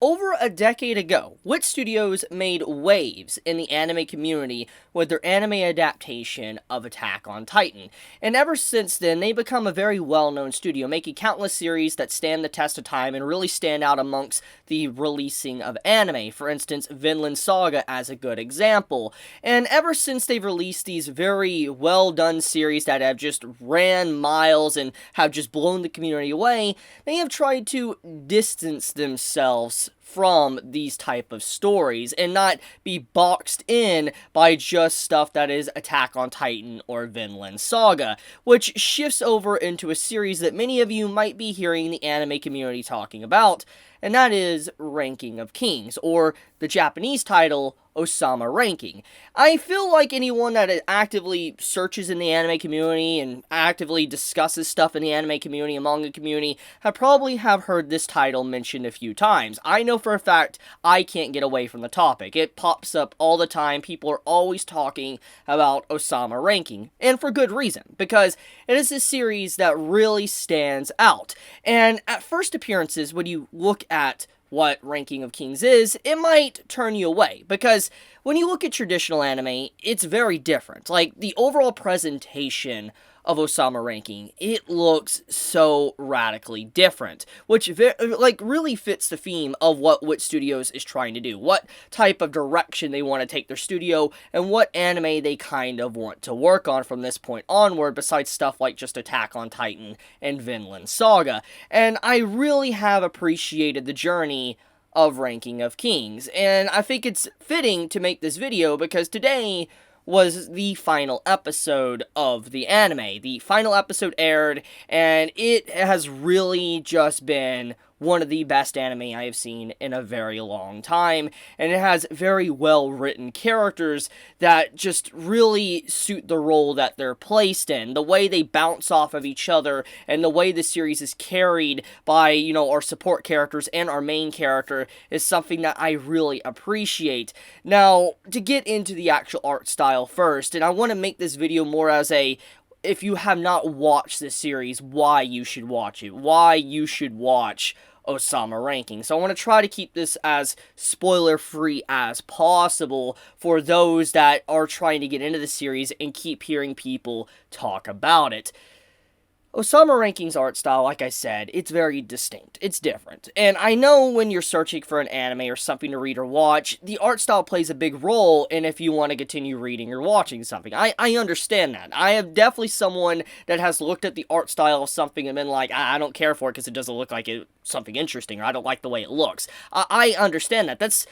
Over a decade ago, Wit Studios made waves in the anime community with their anime adaptation of Attack on Titan. And ever since then, they've become a very well-known studio, making countless series that stand the test of time and really stand out amongst the releasing of anime. For instance, Vinland Saga as a good example. And ever since they've released these very well-done series that have just ran miles and have just blown the community away, they have tried to distance themselves from these type of stories and not be boxed in by just stuff that is Attack on Titan or Vinland Saga, which shifts over into a series that many of you might be hearing the anime community talking about, and that is Ranking of Kings, or the Japanese title, Ousama Ranking. I feel like anyone that actively searches in the anime community and actively discusses stuff in the anime community and manga community probably have heard this title mentioned a few times. I know for a fact I can't get away from the topic. It pops up all the time. People are always talking about Ousama Ranking, and for good reason, because it is a series that really stands out. And at first appearances, when you look at what Ranking of Kings is, it might turn you away, because when you look at traditional anime, it's very different. Like, the overall presentation of Ousama Ranking, it looks so radically different, which really fits the theme of what Wit Studios is trying to do, what type of direction they want to take their studio, and what anime they kind of want to work on from this point onward, besides stuff like just Attack on Titan and Vinland Saga. And I really have appreciated the journey of Ranking of Kings, and I think it's fitting to make this video because today was the final episode of the anime. The final episode aired, and it has really just been one of the best anime I have seen in a very long time, and it has very well written characters that just really suit the role that they're placed in. The way they bounce off of each other, and the way the series is carried by, our support characters and our main character is something that I really appreciate. Now, to get into the actual art style first, and I want to make this video more as a, if you have not watched this series, why you should watch it, why you should watch Ousama Ranking. So I want to try to keep this as spoiler-free as possible for those that are trying to get into the series and keep hearing people talk about it. Ousama Ranking's art style, like I said, it's very distinct. It's different. And I know when you're searching for an anime or something to read or watch, the art style plays a big role in if you want to continue reading or watching something. I understand that. I am definitely someone that has looked at the art style of something and been like, I don't care for it because it doesn't look like something interesting, or I don't like the way it looks. I understand that. That's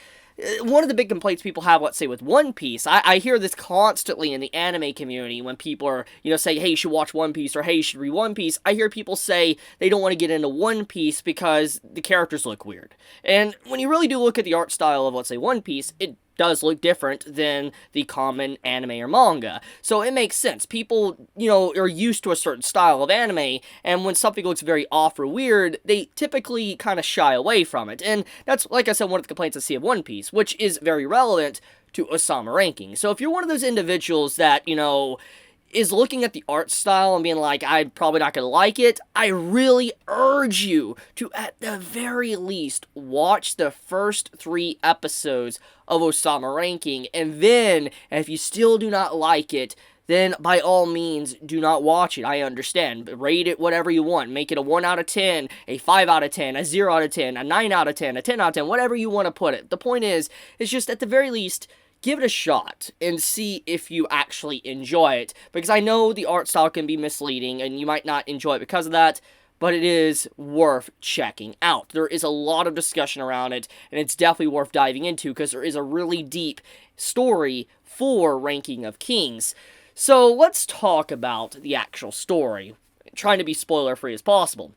one of the big complaints people have, let's say, with One Piece. I hear this constantly in the anime community when people are, say, hey, you should watch One Piece, or hey, you should read One Piece. I hear people say they don't want to get into One Piece because the characters look weird. And when you really do look at the art style of, let's say, One Piece, it does look different than the common anime or manga. So it makes sense. People, are used to a certain style of anime, and when something looks very off or weird, they typically kind of shy away from it. And that's, like I said, one of the complaints I see of One Piece, which is very relevant to Ousama Ranking. So if you're one of those individuals that, is looking at the art style and being like, I'm probably not going to like it, I really urge you to, at the very least, watch the first 3 episodes of Ousama Ranking, and then, if you still do not like it, then by all means, do not watch it. I understand. Rate it whatever you want. Make it a 1 out of 10, a 5 out of 10, a 0 out of 10, a 9 out of 10, a 10 out of 10, whatever you want to put it. The point is just at the very least, give it a shot and see if you actually enjoy it, because I know the art style can be misleading and you might not enjoy it because of that, but it is worth checking out. There is a lot of discussion around it, and it's definitely worth diving into because there is a really deep story for Ranking of Kings. So let's talk about the actual story, trying to be spoiler-free as possible.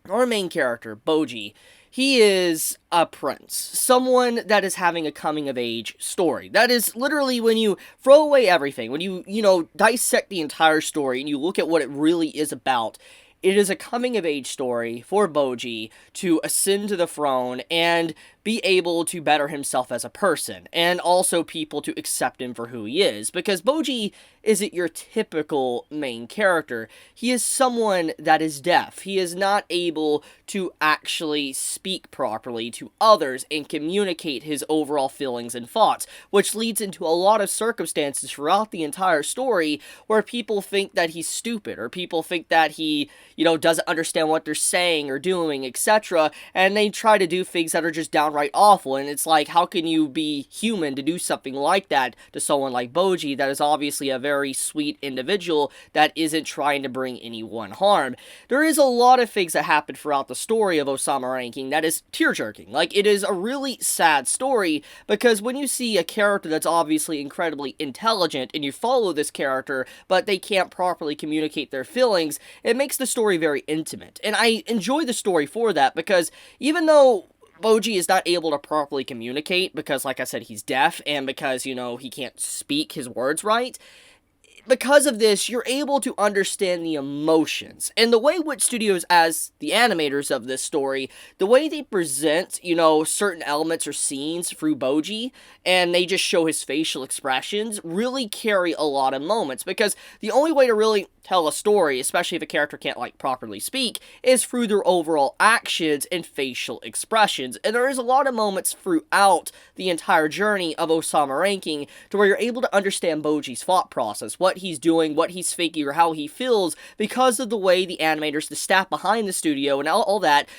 Our main character, Bojji, he is a prince, someone that is having a coming-of-age story. That is literally when you throw away everything, when you dissect the entire story and you look at what it really is about. It is a coming-of-age story for Bojji to ascend to the throne and be able to better himself as a person, and also people to accept him for who he is, because Bojji isn't your typical main character. He is someone that is deaf. He is not able to actually speak properly to others and communicate his overall feelings and thoughts, which leads into a lot of circumstances throughout the entire story where people think that he's stupid, or people think that he, doesn't understand what they're saying or doing, etc., and they try to do things that are just downright awful, and it's like, how can you be human to do something like that to someone like Bojji that is obviously a very sweet individual that isn't trying to bring anyone harm? There is a lot of things that happen throughout the story of Ousama Ranking that is tear-jerking. Like, it is a really sad story, because when you see a character that's obviously incredibly intelligent, and you follow this character, but they can't properly communicate their feelings, it makes the story very intimate. And I enjoy the story for that, because even though Bojji is not able to properly communicate, because, like I said, he's deaf, and because, he can't speak his words right, because of this, you're able to understand the emotions. And the way Wit Studios, as the animators of this story, the way they present, certain elements or scenes through Bojji, and they just show his facial expressions, really carry a lot of moments. Because the only way to really tell a story, especially if a character can't, properly speak, is through their overall actions and facial expressions. And there is a lot of moments throughout the entire journey of Ousama Ranking to where you're able to understand Bojji's thought process, what he's doing, what he's thinking, or how he feels, because of the way the animators, the staff behind the studio, and all that,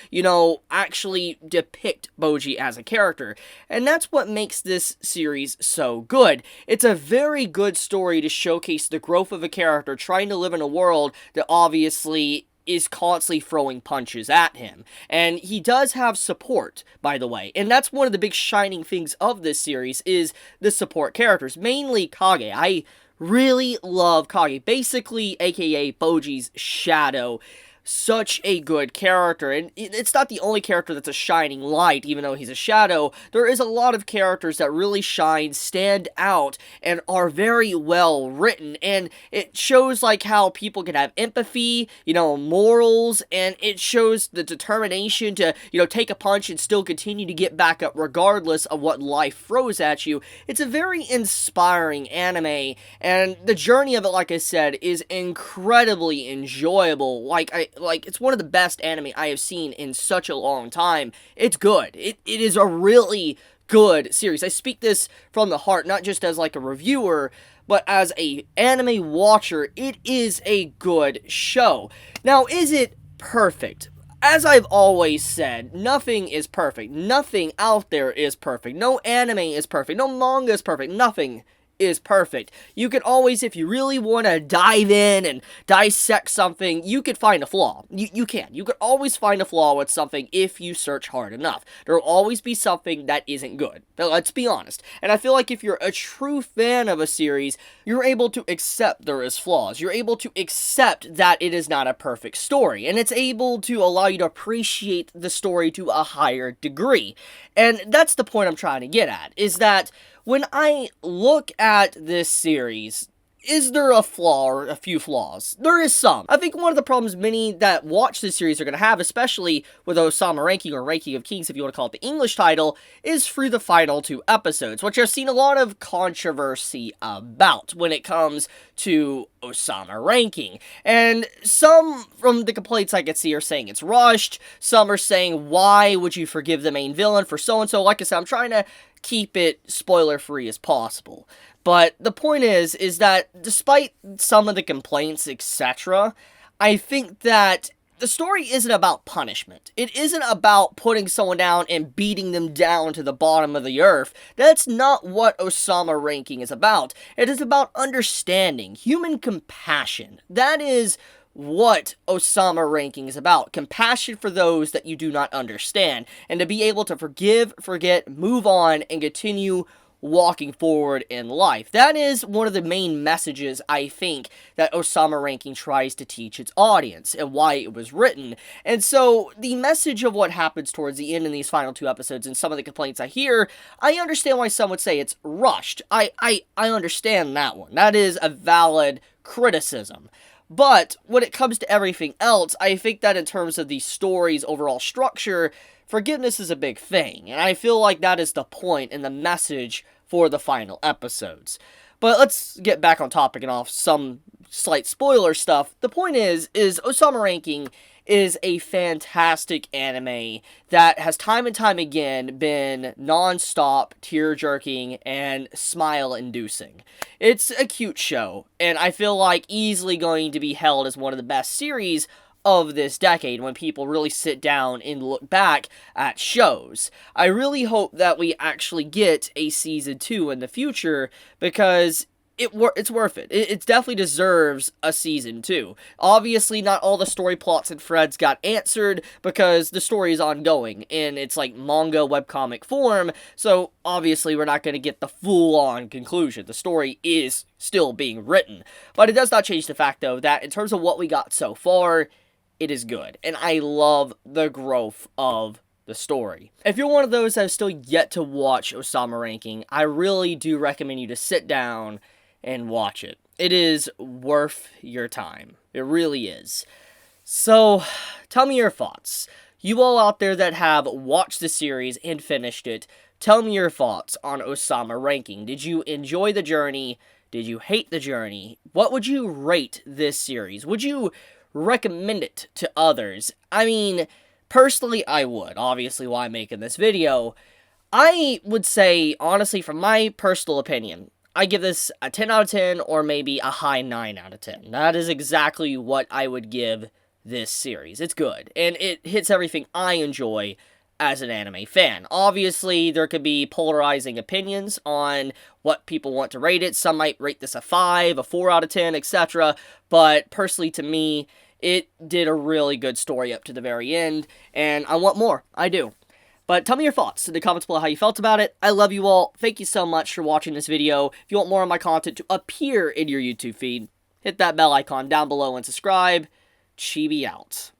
actually depict Bojji as a character. And that's what makes this series so good. It's a very good story to showcase the growth of a character trying to live in a world that obviously is constantly throwing punches at him. And he does have support, by the way, and that's one of the big shining things of this series is the support characters, mainly Kage. I really love Kage, basically aka Bojji's shadow. Such a good character, and it's not the only character that's a shining light, even though he's a shadow. There is a lot of characters that really shine, stand out, and are very well written, and it shows how people can have empathy, morals, and it shows the determination to, take a punch and still continue to get back up regardless of what life throws at you. It's a very inspiring anime, and the journey of it, like I said, is incredibly enjoyable. It's one of the best anime I have seen in such a long time. It's good. It is a really good series. I speak this from the heart, not just as a reviewer, but as a anime watcher. It is a good show. Now, is it perfect? As I've always said, nothing is perfect. Nothing out there is perfect. No anime is perfect. No manga is perfect. Nothing is perfect. You can always, if you really want to dive in and dissect something, you could find a flaw. You can. You could always find a flaw with something if you search hard enough. There will always be something that isn't good. Now, let's be honest. And I feel like if you're a true fan of a series, you're able to accept there is flaws. You're able to accept that it is not a perfect story. And it's able to allow you to appreciate the story to a higher degree. And that's the point I'm trying to get at, is that when I look at this series, is there a flaw or a few flaws? There is some. I think one of the problems many that watch this series are going to have, especially with Ousama Ranking, or Ranking of Kings if you want to call it the English title, is through the final 2 episodes, which I've seen a lot of controversy about when it comes to Ousama Ranking. And some from the complaints I could see are saying it's rushed. Some are saying, why would you forgive the main villain for so-and-so? Like I said, I'm trying to keep it spoiler-free as possible. But the point is that despite some of the complaints, etc., I think that the story isn't about punishment. It isn't about putting someone down and beating them down to the bottom of the earth. That's not what Ousama Ranking is about. It is about understanding, human compassion. That is what Ousama Ranking is about. Compassion for those that you do not understand. And to be able to forgive, forget, move on, and continue walking forward in life. That is one of the main messages, I think, that Ousama Ranking tries to teach its audience, and why it was written. And so, the message of what happens towards the end in these final 2 episodes, and some of the complaints I hear, I understand why some would say it's rushed. I understand that one. That is a valid criticism. But, when it comes to everything else, I think that in terms of the story's overall structure, forgiveness is a big thing, and I feel like that is the point and the message for the final episodes. But let's get back on topic and off some slight spoiler stuff. The point is Ousama Ranking is a fantastic anime that has time and time again been non-stop, tear-jerking, and smile-inducing. It's a cute show, and I feel like easily going to be held as one of the best series of this decade when people really sit down and look back at shows. I really hope that we actually get a season 2 in the future because it's worth it. It definitely deserves a season 2. Obviously, not all the story plots and threads got answered because the story is ongoing and it's like manga webcomic form, so obviously we're not going to get the full-on conclusion. The story is still being written. But it does not change the fact, though, that in terms of what we got so far, it is good, and I love the growth of the story. If you're one of those that have still yet to watch Ousama Ranking, I really do recommend you to sit down and watch it. It is worth your time. It really is. So, tell me your thoughts. You all out there that have watched the series and finished it, tell me your thoughts on Ousama Ranking. Did you enjoy the journey? Did you hate the journey? What would you rate this series? Would you recommend it to others? I mean, personally, I would. Obviously, why I'm making this video. I would say, honestly, from my personal opinion, I give this a 10 out of 10 or maybe a high 9 out of 10. That is exactly what I would give this series. It's good, and it hits everything I enjoy as an anime fan. Obviously, there could be polarizing opinions on what people want to rate it. Some might rate this a 5, a 4 out of 10, etc. But personally, to me, it did a really good story up to the very end, and I want more. I do. But tell me your thoughts in the comments below how you felt about it. I love you all. Thank you so much for watching this video. If you want more of my content to appear in your YouTube feed, hit that bell icon down below and subscribe. Chibi out.